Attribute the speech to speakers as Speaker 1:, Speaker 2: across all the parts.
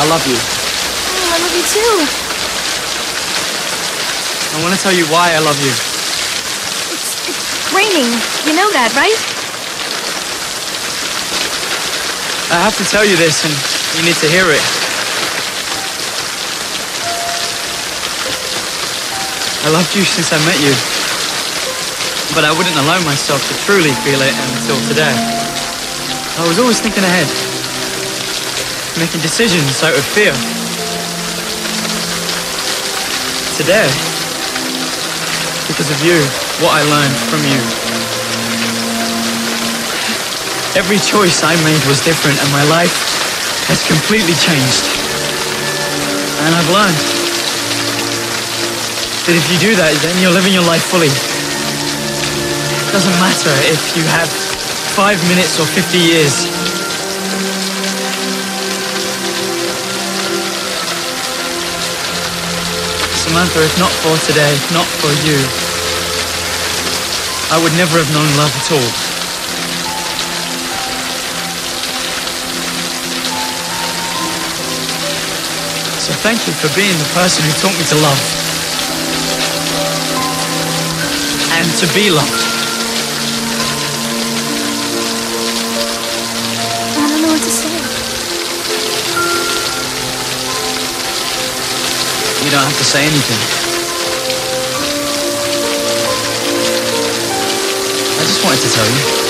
Speaker 1: I love you.
Speaker 2: Oh, I love you too.
Speaker 1: I want to tell you why I love you.
Speaker 2: It's raining. You know that, right?
Speaker 1: I have to tell you this, and you need to hear it. I loved you since I met you, but I wouldn't allow myself to truly feel it until today. I was always thinking ahead, making decisions out of fear. Today, because of you, what I learned from you. Every choice I made was different, and my life has completely changed. And I've learned that if you do that, then you're living your life fully. It doesn't matter if you have 5 minutes or 50 years. Samantha, if not for today, if not for you, I would never have known love at all. So thank you for being the person who taught me to love. And to be loved.
Speaker 2: I don't know what to say.
Speaker 1: You don't have to say anything. I just wanted to tell you.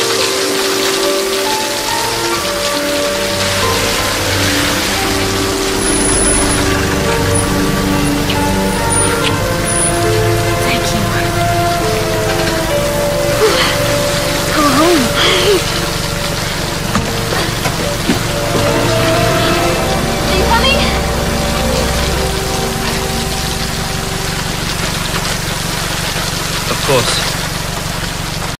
Speaker 1: Of course.